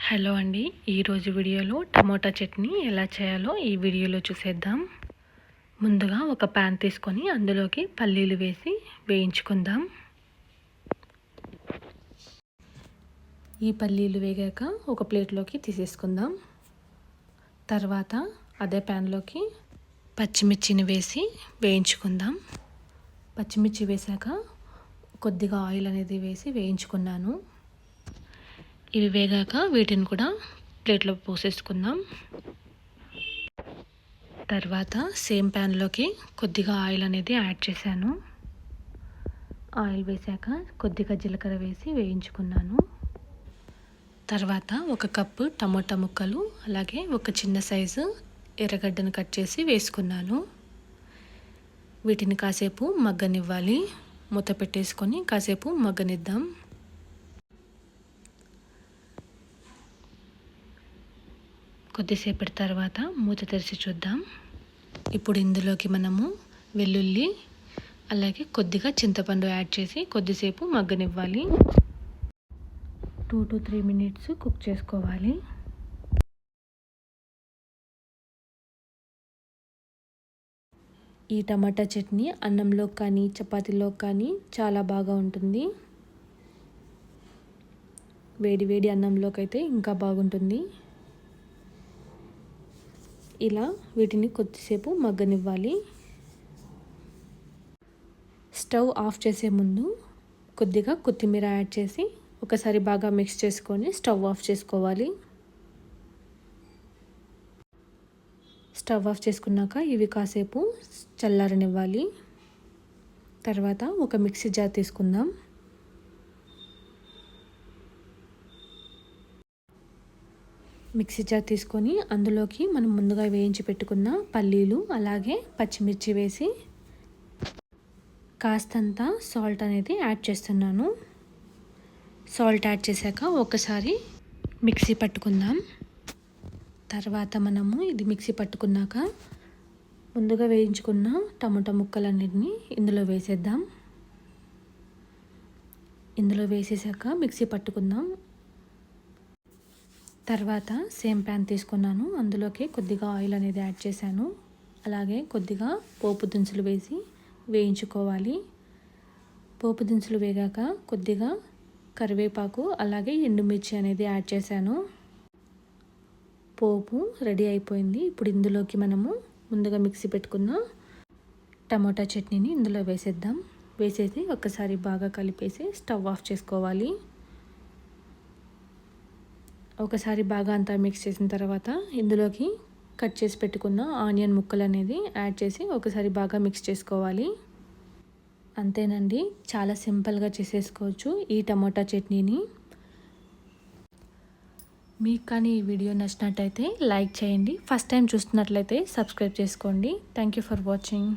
Hello అండి, ఈరోజు వీడియోలో టమోటా చట్నీ ఎలా చేయాలో ఈ వీడియోలో చూసేద్దాం. ముందుగా ఒక ప్యాన్ తీసుకొని అందులోకి పల్లీలు వేసి వేయించుకుందాం. ఈ పల్లీలు వేగాక ఒక ప్లేట్లోకి తీసేసుకుందాం. తర్వాత అదే ప్యాన్లోకి పచ్చిమిర్చిని వేసి వేయించుకుందాం. పచ్చిమిర్చి వేసాక కొద్దిగా ఆయిల్ అనేది వేసి వేయించుకున్నాను. ఇవి వేగాక వీటిని కూడా ప్లేట్లో పోసేసుకుందాం. తర్వాత సేమ్ ప్యాన్లోకి కొద్దిగా ఆయిల్ అనేది యాడ్ చేశాను. ఆయిల్ వేసాక కొద్దిగా జీలకర్ర వేసి వేయించుకున్నాను. తర్వాత ఒక కప్పు టమోటా ముక్కలు, అలాగే ఒక చిన్న సైజు ఎర్రగడ్డను కట్ చేసి వేసుకున్నాను. వీటిని కాసేపు మగ్గనివ్వాలి. మూత పెట్టేసుకొని కాసేపు మగ్గనిద్దాం. కొద్దిసేపటి తర్వాత మూత తెరిచి చూద్దాం. ఇప్పుడు ఇందులోకి మనము వెల్లుల్లి అలాగే కొద్దిగా చింతపండు యాడ్ చేసి కొద్దిసేపు మగ్గనివ్వాలి. 2 to 3 minutes కుక్ చేసుకోవాలి. ఈ టమాటా చట్నీ అన్నంలో కానీ చపాతీలో కానీ చాలా బాగా ఉంటుంది. వేడి వేడి అన్నంలోకి అయితే ఇంకా బాగుంటుంది. ఇలా వీటిని కొద్దిసేపు మగ్గనివ్వాలి. స్టవ్ ఆఫ్ చేసే ముందు కొద్దిగా కొత్తిమీర యాడ్ చేసి ఒకసారి బాగా మిక్స్ చేసుకొని స్టవ్ ఆఫ్ చేసుకోవాలి. స్టవ్ ఆఫ్ చేసుకున్నాక ఇవి కాసేపు చల్లారనివ్వాలి. తర్వాత ఒక మిక్సీ జార్ తీసుకుందాం. మిక్సీ జార్ తీసుకొని అందులోకి మనం ముందుగా వేయించి పెట్టుకున్న పల్లీలు అలాగే పచ్చిమిర్చి వేసి కాస్తంత సాల్ట్ అనేది యాడ్ చేస్తున్నాను. సాల్ట్ యాడ్ చేశాక ఒకసారి మిక్సీ పట్టుకుందాం. తర్వాత మనము ఇది మిక్సీ పట్టుకున్నాక ముందుగా వేయించుకున్న టమాటా ముక్కలన్నిటిని ఇందులో వేసేద్దాం. ఇందులో వేసేసాక మిక్సీ పట్టుకుందాం. తర్వాత సేమ్ ప్యాన్ తీసుకున్నాను. అందులోకి కొద్దిగా ఆయిల్ అనేది యాడ్ చేశాను. అలాగే కొద్దిగా పోపు దినుసులు వేసి వేయించుకోవాలి. పోపు దినుసులు వేగాక కొద్దిగా కరివేపాకు అలాగే ఎండుమిర్చి అనేది యాడ్ చేశాను. పోపు రెడీ అయిపోయింది. ఇప్పుడు ఇందులోకి మనము ముందుగా మిక్సీ పెట్టుకున్న టమోటా చట్నీని ఇందులో వేసేద్దాం. వేసేసి ఒక్కసారి బాగా కలిపేసి స్టవ్ ఆఫ్ చేసుకోవాలి. ఒకసారి బాగా అంతా మిక్స్ చేసిన తర్వాత ఇందులోకి కట్ చేసి పెట్టుకున్న ఆనియన్ ముక్కలు అనేది యాడ్ చేసి ఒకసారి బాగా మిక్స్ చేసుకోవాలి. అంతేనండి, చాలా సింపుల్గా చేసేసుకోవచ్చు ఈ టమోటా చట్నీని. మీకు కానీ ఈ వీడియో నచ్చినట్టయితే లైక్ చేయండి. ఫస్ట్ టైం చూస్తున్నట్లయితే సబ్స్క్రైబ్ చేసుకోండి. Thank you for watching.